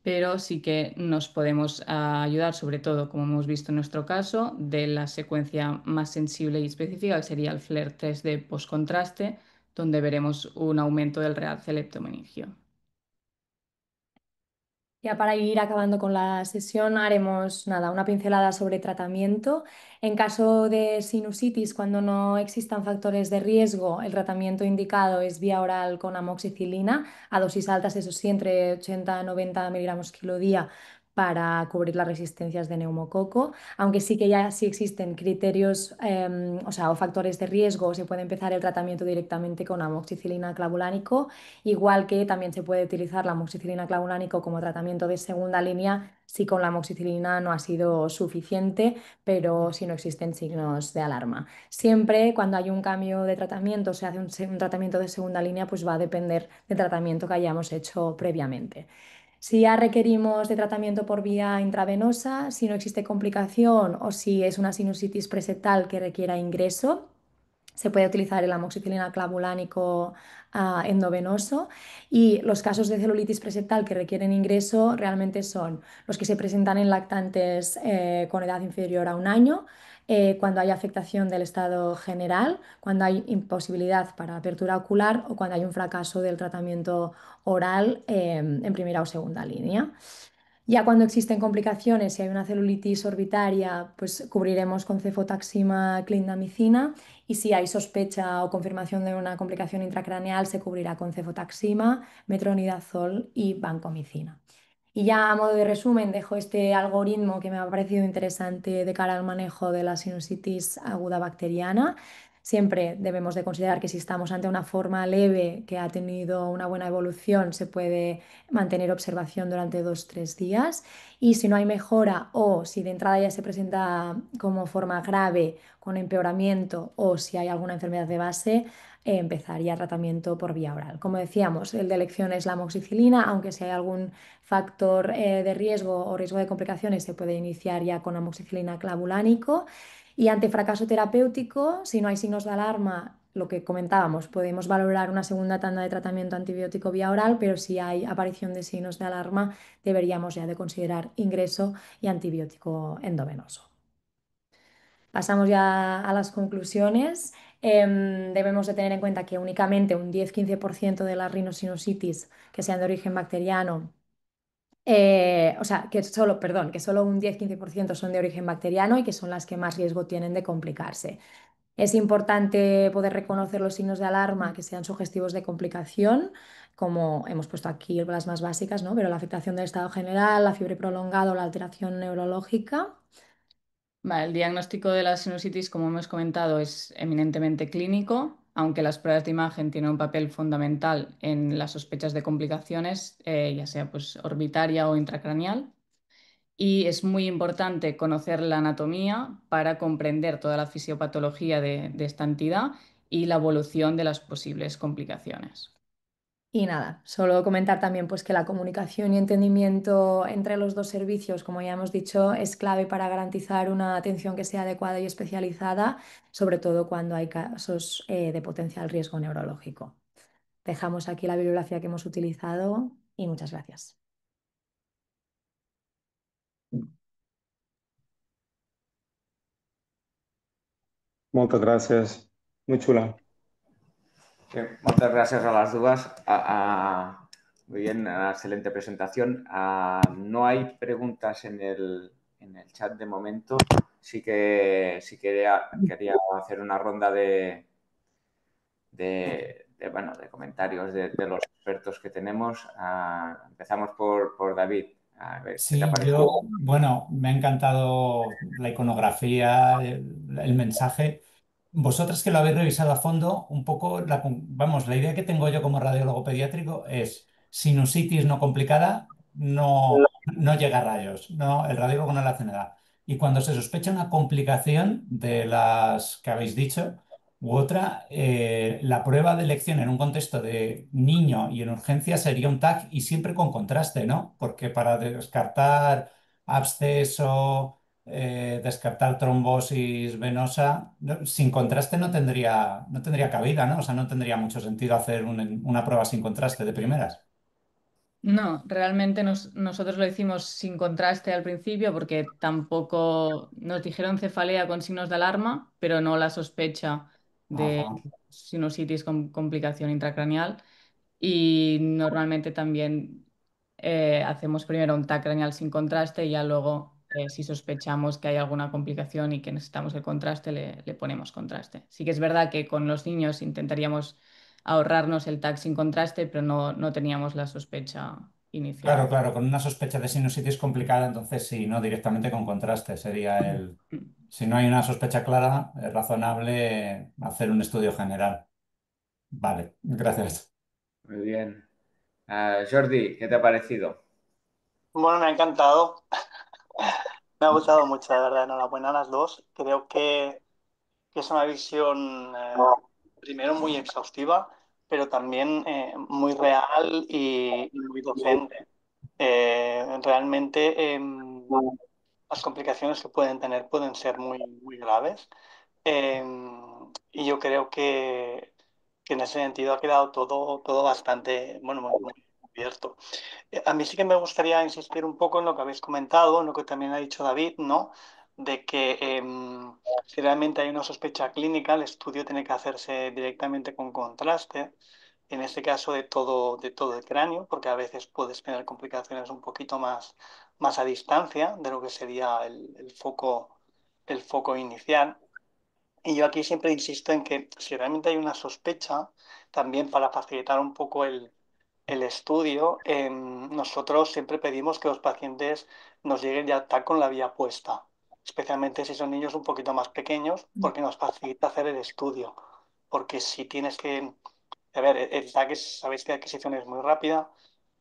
pero sí que nos podemos ayudar, sobre todo, como hemos visto en nuestro caso, de la secuencia más sensible y específica, que sería el FLAIR 3D postcontraste, donde veremos un aumento del realce leptomeningio. Ya para ir acabando con la sesión, haremos nada, una pincelada sobre tratamiento. En caso de sinusitis, cuando no existan factores de riesgo, el tratamiento indicado es vía oral con amoxicilina a dosis altas, eso sí, entre 80 y 90 miligramos kilo día para cubrir las resistencias de neumococo, aunque sí que ya sí existen criterios, o sea, o factores de riesgo, se puede empezar el tratamiento directamente con amoxicilina clavulánico. Igual que también se puede utilizar la amoxicilina clavulánico como tratamiento de segunda línea si con la amoxicilina no ha sido suficiente, pero si no existen signos de alarma. Siempre cuando hay un cambio de tratamiento, se hace un tratamiento de segunda línea, pues va a depender del tratamiento que hayamos hecho previamente. Si ya requerimos de tratamiento por vía intravenosa, si no existe complicación o si es una sinusitis preseptal que requiera ingreso, se puede utilizar el amoxicilina clavulánico endovenoso, y los casos de celulitis preseptal que requieren ingreso realmente son los que se presentan en lactantes con edad inferior a un año, cuando hay afectación del estado general, cuando hay imposibilidad para apertura ocular o cuando hay un fracaso del tratamiento oral en primera o segunda línea. Ya cuando existen complicaciones, si hay una celulitis orbitaria, pues cubriremos con cefotaxima clindamicina, y si hay sospecha o confirmación de una complicación intracraneal, se cubrirá con cefotaxima, metronidazol y vancomicina. Y ya a modo de resumen, dejo este algoritmo que me ha parecido interesante de cara al manejo de la sinusitis aguda bacteriana. Siempre debemos de considerar que si estamos ante una forma leve que ha tenido una buena evolución, se puede mantener observación durante 2 o 3 días, y si no hay mejora o si de entrada ya se presenta como forma grave con empeoramiento o si hay alguna enfermedad de base, empezaría tratamiento por vía oral. Como decíamos, el de elección es la amoxicilina, aunque si hay algún factor de riesgo o riesgo de complicaciones, se puede iniciar ya con amoxicilina clavulánico. Y ante fracaso terapéutico, si no hay signos de alarma, lo que comentábamos, podemos valorar una segunda tanda de tratamiento antibiótico vía oral, pero si hay aparición de signos de alarma, deberíamos ya de considerar ingreso y antibiótico endovenoso. Pasamos ya a las conclusiones. Debemos de tener en cuenta que únicamente un 10-15% de las rhinosinusitis que sean de origen bacteriano, o sea, que solo un 10-15% son de origen bacteriano y que son las que más riesgo tienen de complicarse. Es importante poder reconocer los signos de alarma que sean sugestivos de complicación, como hemos puesto aquí las más básicas, ¿no? Pero la afectación del estado general, la fiebre prolongada o la alteración neurológica. Vale, el diagnóstico de la sinusitis, como hemos comentado, es eminentemente clínico, aunque las pruebas de imagen tienen un papel fundamental en las sospechas de complicaciones, ya sea pues, orbitaria o intracraneal. Y es muy importante conocer la anatomía para comprender toda la fisiopatología de esta entidad y la evolución de las posibles complicaciones. Y nada, solo comentar también pues que la comunicación y entendimiento entre los dos servicios, como ya hemos dicho, es clave para garantizar una atención que sea adecuada y especializada, sobre todo cuando hay casos de potencial riesgo neurológico. Dejamos aquí la bibliografía que hemos utilizado y muchas gracias. Moltes gràcies. Muy chula. Muchas gracias a las dos. Muy bien, excelente presentación. No hay preguntas en el chat de momento. Sí que quería hacer una ronda de comentarios de los expertos que tenemos. Empezamos por David. A ver, ¿qué te ha Sí, parecido? bueno, me ha encantado la iconografía, el mensaje. Vosotras que lo habéis revisado a fondo, un poco, vamos, la idea que tengo yo como radiólogo pediátrico es sinusitis no complicada, no llega a rayos, no, el radiólogo no le hace nada. Y cuando se sospecha una complicación de las que habéis dicho, u otra, la prueba de elección en un contexto de niño y en urgencia sería un TAC y siempre con contraste, ¿no? Porque para descartar absceso, descartar trombosis venosa, sin contraste no tendría cabida, ¿no? O sea, no tendría mucho sentido hacer una prueba sin contraste de primeras. No, realmente nosotros lo hicimos sin contraste al principio porque tampoco nos dijeron cefalea con signos de alarma, pero no la sospecha de Ajá. sinusitis con complicación intracraneal. Y normalmente también hacemos primero un TAC craneal sin contraste y ya luego, si sospechamos que hay alguna complicación y que necesitamos el contraste, le ponemos contraste. Sí que es verdad que con los niños intentaríamos ahorrarnos el TAC sin contraste, pero no teníamos la sospecha Claro, inicial. claro, con una sospecha de sinusitis complicada, entonces sí, no directamente con contraste. Sería si no hay una sospecha clara, es razonable hacer un estudio general. Vale, gracias. Muy bien. Jordi, ¿qué te ha parecido? Bueno, me ha encantado. Me ha gustado mucho, de verdad. Enhorabuena a las dos. Creo que es una visión, primero, muy exhaustiva, pero también muy real y muy docente. Realmente las complicaciones que pueden tener pueden ser muy, muy graves. Eh, y yo creo que en ese sentido ha quedado todo bastante, bueno, muy, muy abierto. A mí sí que me gustaría insistir un poco en lo que habéis comentado, en lo que también ha dicho David, ¿no? De que si realmente hay una sospecha clínica, el estudio tiene que hacerse directamente con contraste, en este caso de todo el cráneo, porque a veces puedes tener complicaciones un poquito más a distancia de lo que sería el foco inicial. Y yo aquí siempre insisto en que si realmente hay una sospecha, también para facilitar un poco el estudio, nosotros siempre pedimos que los pacientes nos lleguen ya tal con la vía puesta, especialmente si son niños un poquito más pequeños, porque nos facilita hacer el estudio. Porque si tienes que, a ver, el TAC sabéis que la adquisición es muy rápida,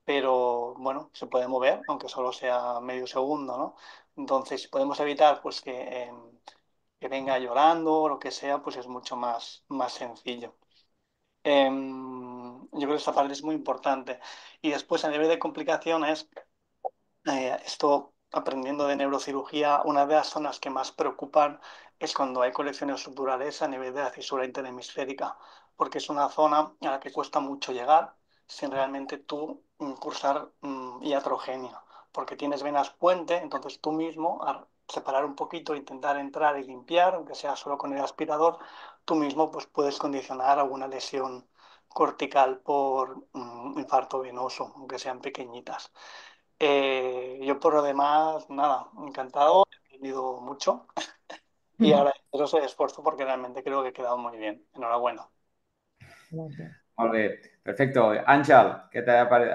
pero bueno, se puede mover, aunque solo sea medio segundo, ¿no? Entonces, si podemos evitar pues que venga llorando o lo que sea, pues es mucho más sencillo. Yo creo que esta parte es muy importante. Y después, a nivel de complicaciones, esto, aprendiendo de neurocirugía, una de las zonas que más preocupan es cuando hay colecciones subdurales a nivel de la cisura interhemisférica, porque es una zona a la que cuesta mucho llegar sin realmente tú cursar iatrogenia, porque tienes venas puente, entonces tú mismo, al separar un poquito, intentar entrar y limpiar, aunque sea solo con el aspirador, tú mismo pues, puedes condicionar alguna lesión cortical por infarto venoso, aunque sean pequeñitas. Yo por lo demás, nada, encantado, he aprendido mucho y agradeceros el esfuerzo porque realmente creo que he quedado muy bien. Enhorabuena. Gracias. Molt bé, perfecto. Àngel,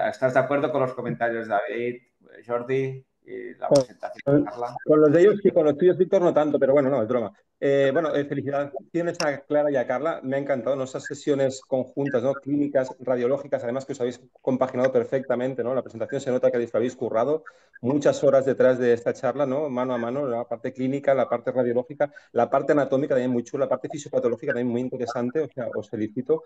¿estás de acuerdo con los comentarios de David, Jordi y la presentación de Carla? Con los de ellos sí, con los tuyos, Víctor, no tanto, pero bueno, no, es broma. Felicitaciones a Clara y a Carla. Me ha encantado, ¿no? Esas sesiones conjuntas, ¿no? Clínicas, radiológicas, además que os habéis compaginado perfectamente, ¿no? La presentación se nota que habéis currado muchas horas detrás de esta charla, ¿no? Mano a mano, la parte clínica, la parte radiológica, la parte anatómica también muy chula, la parte fisiopatológica también muy interesante, o sea, os felicito.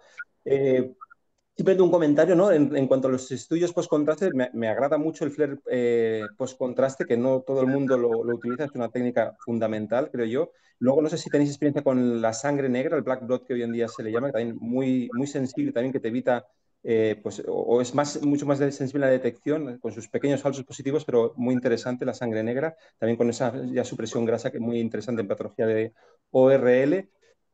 Simplemente un comentario, ¿no? En cuanto a los estudios post-contraste, me agrada mucho el FLAIR post-contraste, que no todo el mundo lo utiliza, es una técnica fundamental, creo yo. Luego, no sé si tenéis experiencia con la sangre negra, el black blood que hoy en día se le llama, que también muy, muy sensible, también que te evita, o es mucho más sensible a la detección, con sus pequeños falsos positivos, pero muy interesante la sangre negra, también con esa ya supresión grasa que es muy interesante en patología de ORL.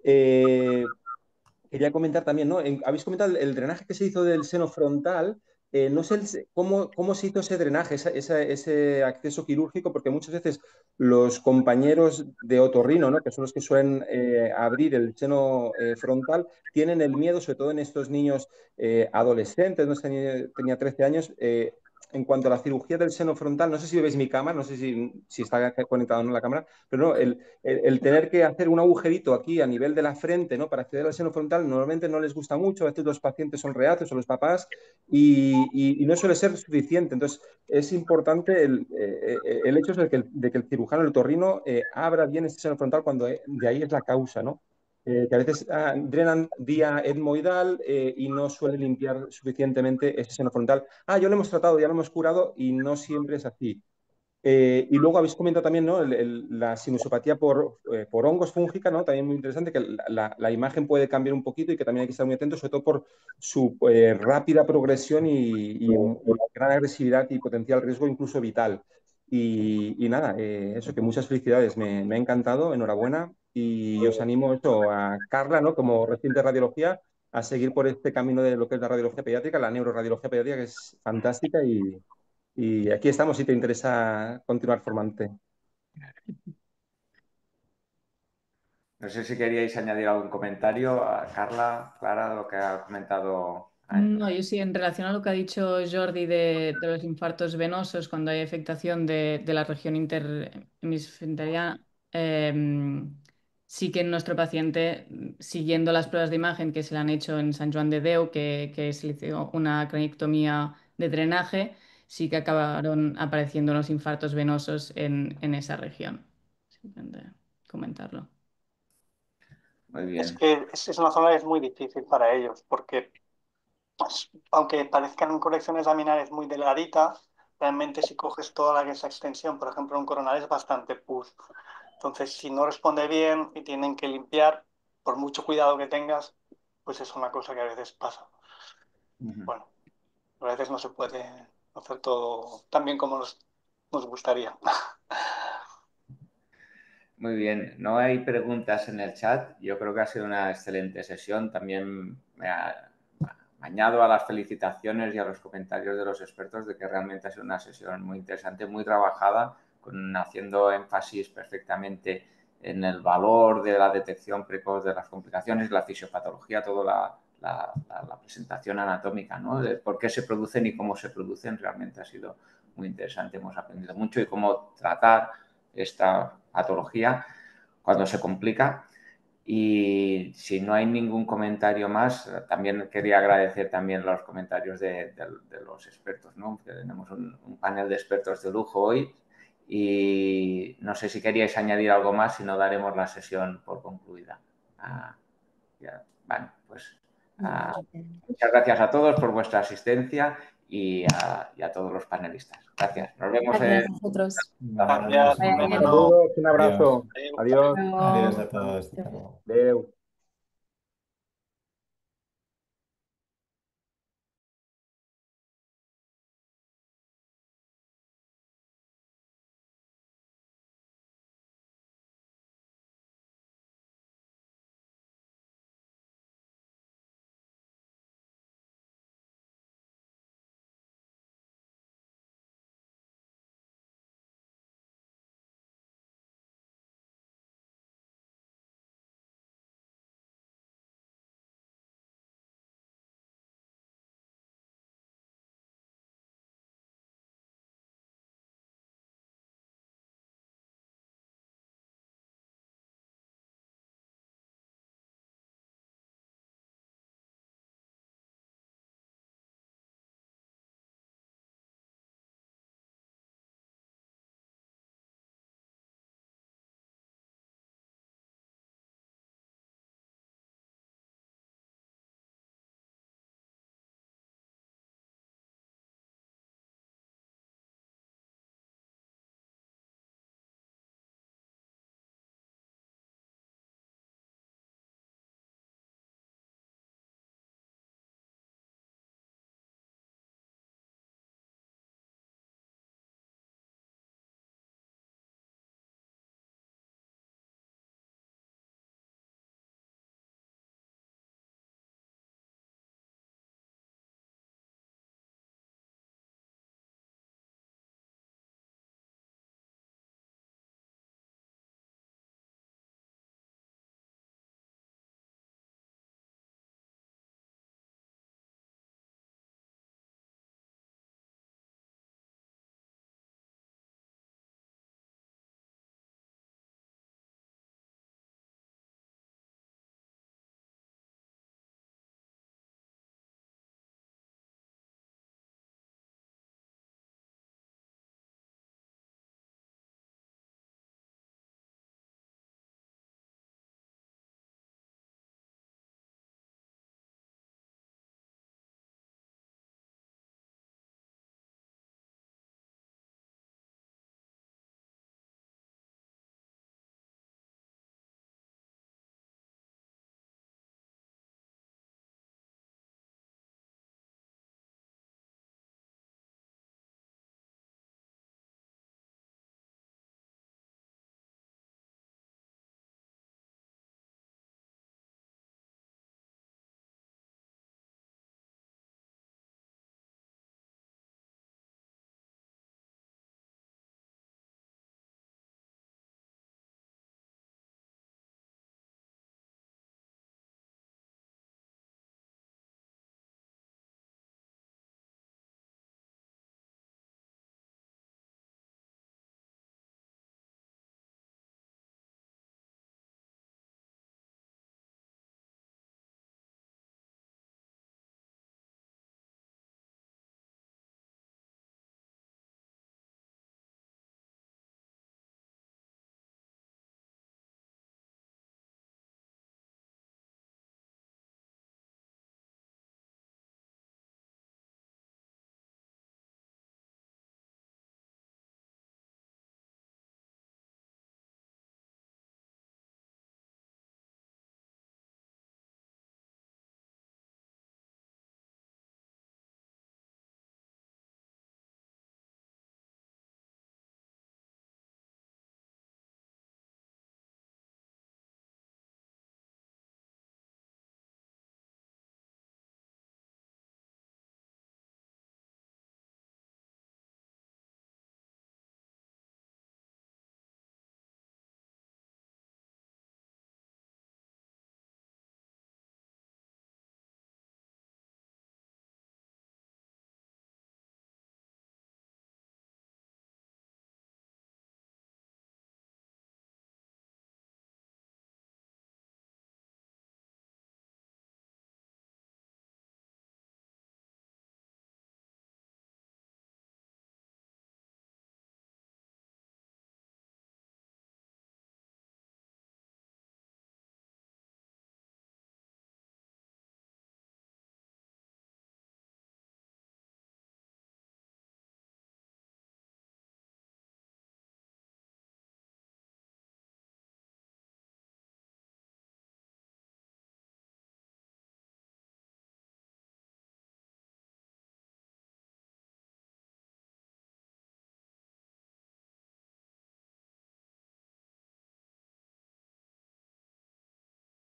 Quería comentar también, ¿no? Habéis comentado el drenaje que se hizo del seno frontal. No sé cómo se hizo ese drenaje, ese acceso quirúrgico, porque muchas veces los compañeros de otorrino, ¿no? Que son los que suelen abrir el seno frontal, tienen el miedo, sobre todo en estos niños adolescentes, no sé, tenía 13 años, en cuanto a la cirugía del seno frontal. No sé si veis mi cámara, no sé si está conectado o no la cámara, pero no, el tener que hacer un agujerito aquí a nivel de la frente, ¿no? Para acceder al seno frontal, normalmente no les gusta mucho, a veces los pacientes son reacios o los papás y no suele ser suficiente. Entonces, es importante el hecho de que el cirujano, el otorrino, abra bien este seno frontal cuando de ahí es la causa, ¿no? Que a veces drenan vía etmoidal y no suele limpiar suficientemente ese seno frontal. Ya lo hemos tratado, ya lo hemos curado y no siempre es así. Y luego habéis comentado también, ¿no? La sinusopatía por hongos fúngica, ¿no? También muy interesante, que la imagen puede cambiar un poquito y que también hay que estar muy atentos, sobre todo por su rápida progresión y gran agresividad y potencial riesgo incluso vital. Y nada, eso, que muchas felicidades, me ha encantado, enhorabuena. Y os animo eso, a Carla, ¿no? Como reciente radiología, a seguir por este camino de lo que es la radiología pediátrica, la neuroradiología pediátrica, que es fantástica y aquí estamos si te interesa continuar formándote. No sé si queríais añadir algún comentario a Carla, Clara, lo que ha comentado. No, yo sí, en relación a lo que ha dicho Jordi de los infartos venosos, cuando hay afectación de la región interhemisferiana, sí que en nuestro paciente, siguiendo las pruebas de imagen que se le han hecho en San Juan de Déu, que se le hizo una craniectomía de drenaje, sí que acabaron apareciendo unos infartos venosos en esa región. Simplemente comentarlo. Muy Es bien. que es una zona que es muy difícil para ellos, porque pues, aunque parezcan conexiones laminares muy delgaditas, realmente si coges toda esa extensión, por ejemplo, un coronal es bastante pus. Entonces, si no responde bien y tienen que limpiar, por mucho cuidado que tengas, pues es una cosa que a veces pasa. Bueno, a veces no se puede hacer todo tan bien como nos gustaría. Muy bien, no hay preguntas en el chat. Yo creo que ha sido una excelente sesión. También me añado a las felicitaciones y a los comentarios de los expertos de que realmente ha sido una sesión muy interesante, muy trabajada, haciendo énfasis perfectamente en el valor de la detección precoz de las complicaciones, la fisiopatología, toda la presentación anatómica, ¿no? De por qué se producen y cómo se producen. Realmente ha sido muy interesante. Hemos aprendido mucho y cómo tratar esta patología cuando se complica. Y si no hay ningún comentario más, también quería agradecer también los comentarios de los expertos, ¿no? Que tenemos un panel de expertos de lujo hoy y no sé si queríais añadir algo más, si no daremos la sesión por concluida. Bueno, pues muchas gracias a todos por vuestra asistencia y a todos los panelistas. Gracias. Nos vemos Gracias a vosotros. Gracias. Vaya bien. Bueno, Saludos, un abrazo. adiós. Adiós. Adiós a todos. Hasta luego. Adeu.